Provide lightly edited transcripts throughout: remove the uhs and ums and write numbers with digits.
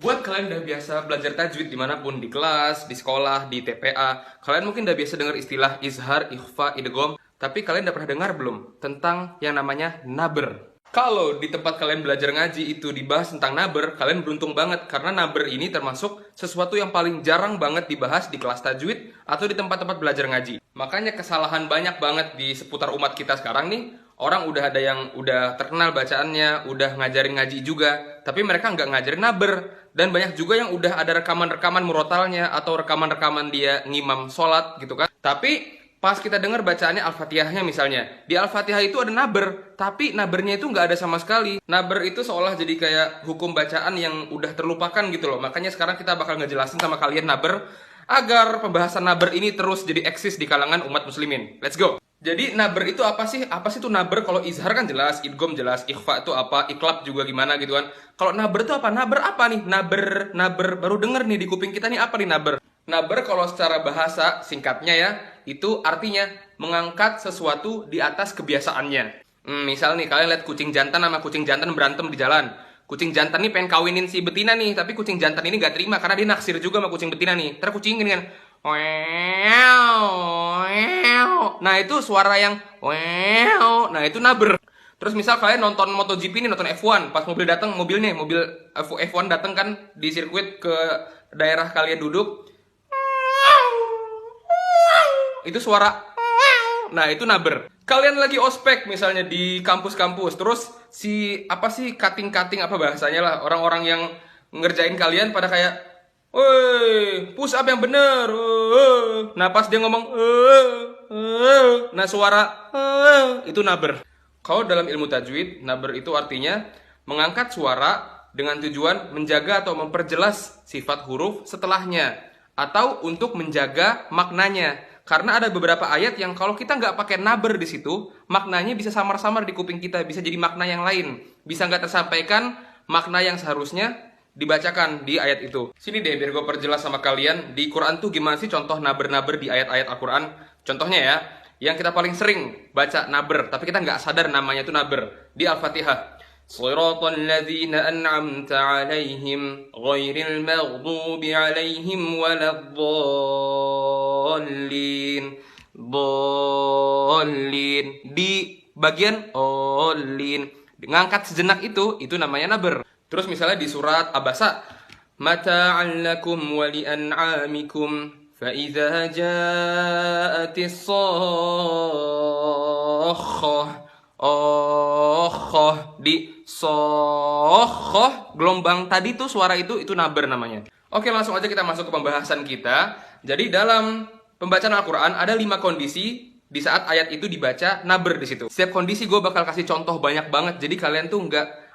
Buat kalian udah biasa belajar tajwid dimanapun, di kelas, di sekolah, di TPA, kalian mungkin udah biasa dengar istilah izhar, ikhfa, idgham, tapi kalian udah pernah dengar belum tentang yang namanya naber? Kalau di tempat kalian belajar ngaji itu dibahas tentang naber, kalian beruntung banget karena naber ini termasuk sesuatu yang paling jarang banget dibahas di kelas tajwid atau di tempat-tempat belajar ngaji. Makanya kesalahan banyak banget di seputar umat kita sekarang nih. Orang udah ada yang udah terkenal bacaannya, udah ngajarin ngaji juga, tapi mereka nggak ngajarin naber. Dan banyak juga yang udah ada rekaman-rekaman murotalnya atau rekaman-rekaman dia ngimam sholat gitu kan. Tapi pas kita dengar bacaannya Al-Fatihahnya misalnya, di Al-Fatihah itu ada naber, tapi nabernya itu nggak ada sama sekali. Naber itu seolah jadi kayak hukum bacaan yang udah terlupakan gitu loh. Makanya sekarang kita bakal ngejelasin sama kalian naber, agar pembahasan naber ini terus jadi eksis di kalangan umat muslimin. Let's go! Jadi naber itu apa sih? Apa sih itu naber? Kalau izhar kan jelas, idgham jelas, ikhfa itu apa, iklab juga gimana gitu kan. Kalau naber itu apa? Naber apa nih? Naber baru denger nih di kuping kita nih apa nih naber? Naber kalau secara bahasa singkatnya ya, itu artinya mengangkat sesuatu di atas kebiasaannya. Misal nih kalian lihat kucing jantan sama kucing jantan berantem di jalan. Kucing jantan nih pengen kawinin si betina nih, tapi kucing jantan ini gak terima karena dia naksir juga sama kucing betina nih. Terus kucing ini kan, nah itu suara yang nah itu naber. Terus misal kalian nonton MotoGP nih, nonton F1, pas mobil datang, mobil F1 datang kan di sirkuit ke daerah kalian duduk, itu suara, nah itu naber. Kalian lagi ospek misalnya di kampus-kampus, terus si apa sih cutting apa bahasanya lah, orang-orang yang ngerjain kalian pada kayak, woi, push up yang bener. Nah pas dia ngomong, nah suara itu naber. Kalau dalam ilmu tajwid, naber itu artinya mengangkat suara dengan tujuan menjaga atau memperjelas sifat huruf setelahnya, atau untuk menjaga maknanya. Karena ada beberapa ayat yang kalau kita nggak pakai naber di situ, maknanya bisa samar-samar di kuping kita, bisa jadi makna yang lain, bisa nggak tersampaikan makna yang seharusnya dibacakan di ayat itu. Sini deh biar gue perjelas sama kalian, di Quran tuh gimana sih contoh naber-naber di ayat-ayat Al-Quran. Contohnya ya, yang kita paling sering baca naber, tapi kita nggak sadar namanya itu naber, di Al-Fatihah. Shiratal ladzina an'amta 'alaihim ghairil maghdubi 'alaihim waladdallin. Di bagian olin, ngangkat sejenak itu namanya naber. Terus misalnya di surat Abasa, mata'an lakum wa li'an'amikum فَإِذَا جَاءَتِ الصَّاخَّةُ di sokhah gelombang tadi tuh suara itu naber namanya. Oke, langsung aja kita masuk ke pembahasan kita. Jadi dalam pembacaan Al-Quran ada 5 kondisi di saat ayat itu dibaca naber di situ. Setiap kondisi gue bakal kasih contoh banyak banget, jadi kalian tuh nggak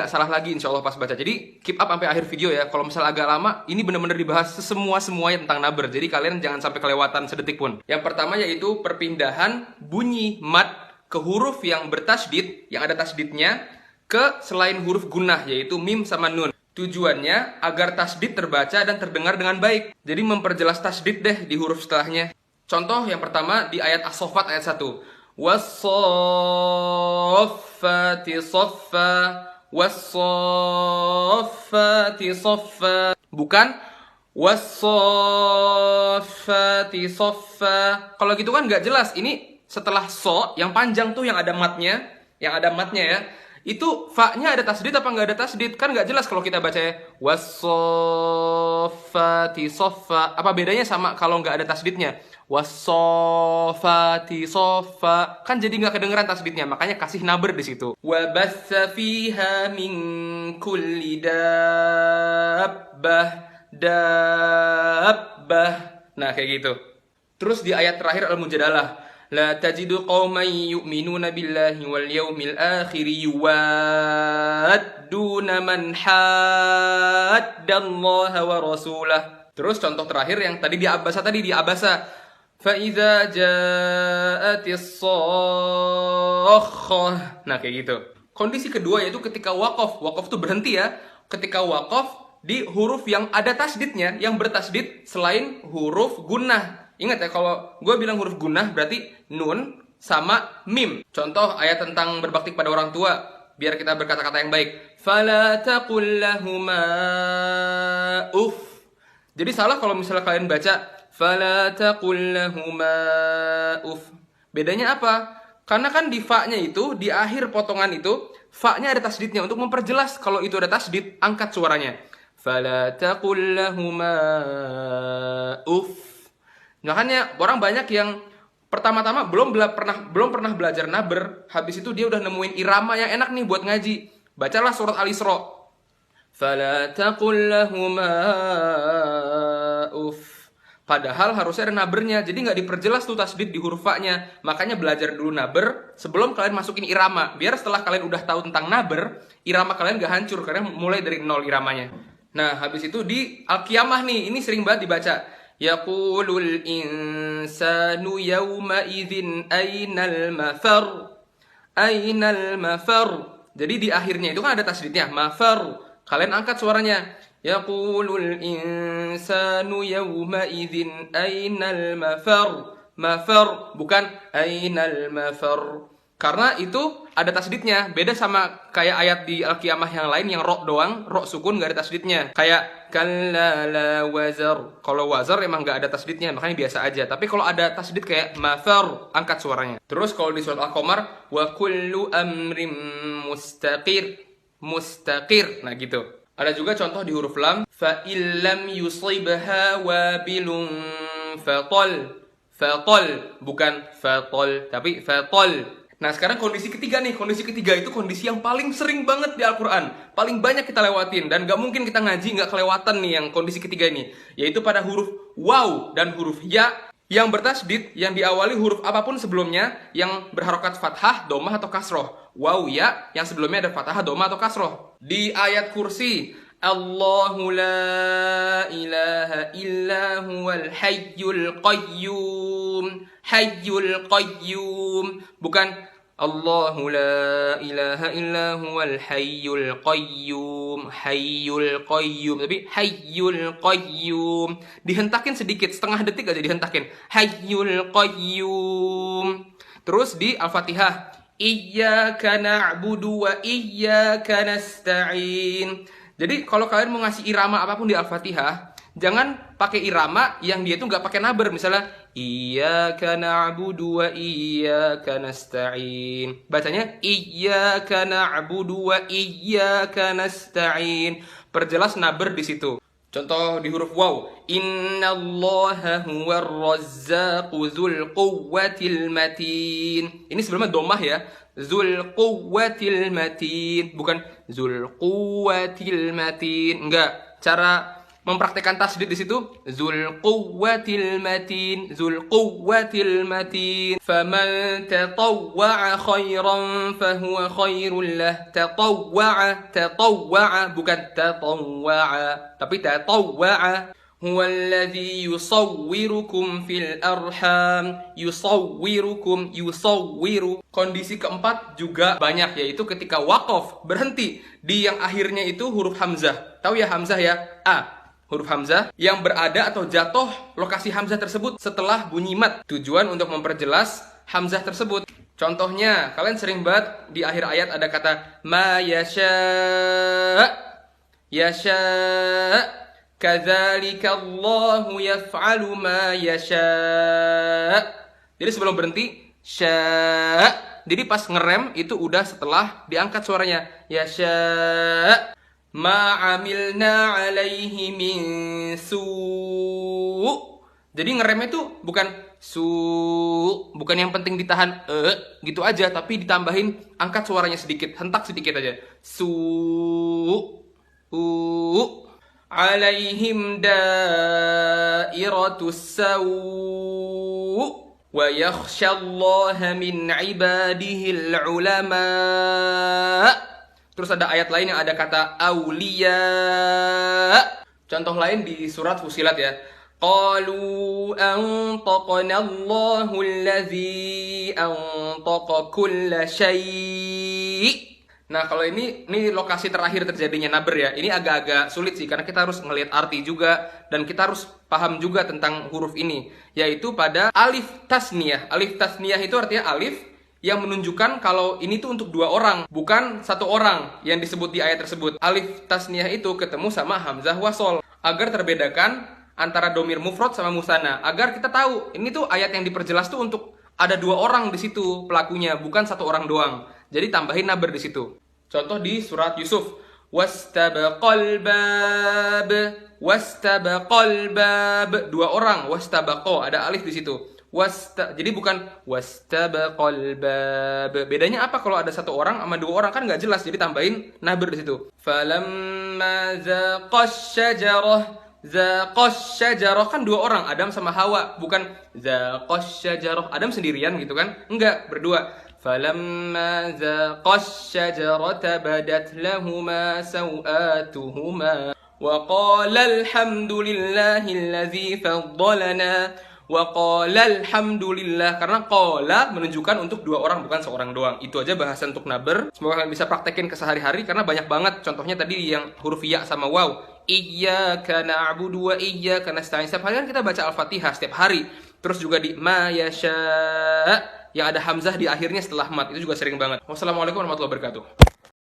salah lagi insya Allah pas baca. Jadi keep up sampai akhir video ya. Kalau misalnya agak lama, ini bener-bener dibahas semuanya tentang naber. Jadi kalian jangan sampai kelewatan sedetik pun. Yang pertama yaitu perpindahan bunyi mad ke huruf yang bertasydid, yang ada tasydidnya, ke selain huruf gunnah, yaitu mim sama nun. Tujuannya agar tasydid terbaca dan terdengar dengan baik. Jadi memperjelas tasydid deh di huruf setelahnya. Contoh yang pertama di ayat As-Saffat ayat 1. Was-saffati saffa, was-saffati saffa. Bukan was-saffati saffa. Kalau gitu kan nggak jelas. Ini setelah so yang panjang tuh yang ada matnya ya, itu fa-nya ada tasdid apa nggak ada tasdid? Kan nggak jelas kalau kita baca was-saffati saffa. Apa bedanya sama kalau nggak ada tasdidnya? Was-saffati saffa. Kan jadi nggak kedengeran tasdidnya, makanya kasih naber di situ. Wa batsa fiha min kulli dabbah. Nah kayak gitu. Terus di ayat terakhir Al-Mujadalah, la tajidu qauman yu'minuna billahi wal yawmil akhir yuwadduna man haddallaha wa rasulah. Terus contoh terakhir yang tadi di Abasa fa idza ja'atis sakhah. Nah kayak gitu. Kondisi kedua yaitu ketika waqaf. Waqaf tuh berhenti ya. Ketika waqaf di huruf yang ada tasdidnya, yang bertasdid selain huruf gunnah. Ingat ya, kalau gue bilang huruf gunnah berarti nun sama mim. Contoh ayat tentang berbakti pada orang tua. biar kita berkata-kata yang baik. Fala taqul lahuma uff. Jadi salah kalau misalnya kalian baca fala taqul lahuma uff. Bedanya apa? Karena kan di fa-nya itu, di akhir potongan itu, fa-nya ada tasdidnya. Untuk memperjelas kalau itu ada tasdid, angkat suaranya. Fala taqul lahuma uff. Makanya orang banyak yang pertama-tama belum pernah belajar naber, habis itu dia udah nemuin irama yang enak nih buat ngaji. Bacalah surat Al-Isra. Fala taqul lahuma uff. Padahal harusnya ada nabernya, jadi nggak diperjelas tuh tasdid di huruf fa-nya. Makanya belajar dulu naber sebelum kalian masukin irama. Biar setelah kalian udah tahu tentang naber, irama kalian nggak hancur karena mulai dari nol iramanya. Nah, habis itu di Al-Qiyamah nih, ini sering banget dibaca. Yaqulul insanu yawma idzin ainal mafar. Ainal mafar. Jadi di akhirnya itu kan ada tasdidnya, mafar. Kalian angkat suaranya. Yaqulul insanu yawma idzin ainal mafar. Mafar bukan ainal mafar. Karena itu ada tasdidnya. Beda sama kayak ayat di Al-Qiyamah yang lain yang ro doang, ro sukun gak ada tasdidnya. Kayak kalla la wazar. Kalau wazar emang gak ada tasdidnya, makanya biasa aja. Tapi kalau ada tasdid kayak mafar, angkat suaranya. Terus kalau di surat Al-Qamar, wa kullu amrim mustaqir. Mustaqir. Nah gitu. Ada juga contoh di huruf lam. Fa illam yusibha wabilun fatol. Fatol. Bukan fatol, tapi fatol. Nah sekarang kondisi ketiga nih. Kondisi ketiga itu kondisi yang paling sering banget di Al-Quran. Paling banyak kita lewatin. Dan gak mungkin kita ngaji gak kelewatan nih yang kondisi ketiga ini. Yaitu pada huruf waw dan huruf ya yang bertasdid, yang diawali huruf apapun sebelumnya yang berharokat fathah, domah atau kasroh. Waw ya yang sebelumnya ada fathah, domah atau kasroh. Di ayat kursi, Allahu la ilaha illa huwal hayyul qayyum. Hayyul qayyum. Bukan Allahu la ilaha illa huwal hayyul qayyum. Hayyul qayyum. Tapi hayyul qayyum. Dihentakin sedikit, setengah detik aja dihentakin. Hayyul qayyum. Terus di Al-Fatihah, Iyyaka na'budu wa iyyaka nasta'in. Jadi kalau kalian mau ngasih irama apapun di Al-Fatihah, jangan pakai irama yang dia itu nggak pakai naber. Misalnya Iyyaka na'budu wa iyyaka nasta'in. Bacanya Iyyaka na'budu wa iyyaka nasta'in. Perjelas naber di situ. Contoh di huruf waw. Innallaha huwar razzaqu dzul quwwatil matin. Ini sebelumnya domah ya. Dzul quwwatil matin, bukan dzul quwwatil matin. Enggak. Cara mempraktekkan tasdid di situ dzul quwwatil matin, dzul quwwatil matin. Faman tatawwa'a khairan fahuwa khairul lah. Tatawwa'a bukan tatawwa'a, tapi tatawwa'a. Huwallazi yusawwirukum fil arham. Yusawwiru. Kondisi keempat juga banyak, yaitu ketika waqaf, berhenti di yang akhirnya itu huruf hamzah. Tahu ya hamzah ya? A. Huruf hamzah yang berada atau jatuh lokasi hamzah tersebut setelah bunyi mat. Tujuan untuk memperjelas hamzah tersebut. Contohnya, kalian sering banget di akhir ayat ada kata ma yasha. Yasha. Kadzalika Allahu yaf'alu ma yasha. Jadi sebelum berhenti sya. Jadi pas ngerem itu udah setelah diangkat suaranya. Yasha. Ma amilna alaihi min su'. Jadi ngeremnya itu bukan bukan yang penting ditahan gitu aja, tapi ditambahin angkat suaranya sedikit, hentak sedikit aja. Alaihim dairatus sawu wa yakhshallaha min ibadihil ulama. Terus ada ayat lain yang ada kata auliya. Contoh lain di surat Fusilat ya. Qalu antaqana Allahu allazi antaqa kulla syai'. Nah, kalau ini lokasi terakhir terjadinya naber ya. Ini agak-agak sulit sih karena kita harus ngelihat arti juga dan kita harus paham juga tentang huruf ini, yaitu pada alif tasniyah. Alif tasniyah itu artinya alif yang menunjukkan kalau ini tuh untuk dua orang, bukan satu orang yang disebut di ayat tersebut. Alif tasniyah itu ketemu sama hamzah wasol agar terbedakan antara domir mufrad sama musanna, agar kita tahu ini tuh ayat yang diperjelas tuh untuk ada dua orang di situ pelakunya, bukan satu orang doang. Jadi tambahin naber di situ. Contoh di surat Yusuf, wastabaqal bab, wastabaqal bab, dua orang, wastabaqo, ada alif di situ. Jadi bukan wastabaqal bab. Bedanya apa kalau ada satu orang sama dua orang, kan nggak jelas, jadi tambahin naber di situ. Falamma zaqash syajarah, zaqash syajarah kan dua orang, Adam sama Hawa, bukan zaqash syajarah Adam sendirian gitu kan? Enggak, berdua. Falamma zaqash syajarata badat lahuma sawatuhuma wa qala alhamdulillahilladzi faddalana. Wa qala alhamdulillah, karena qala menunjukkan untuk dua orang, bukan seorang doang. Itu aja bahasan untuk naber. Semoga kalian bisa praktekin ke sehari-hari karena banyak banget. Contohnya tadi yang huruf ya sama waw. Iyyaka na'budu wa iyyaka nasta'in. Setiap hari kan kita baca Al-Fatihah setiap hari. Terus juga di ma yasha yang ada hamzah di akhirnya setelah mat, itu juga sering banget. Wassalamualaikum warahmatullahi wabarakatuh.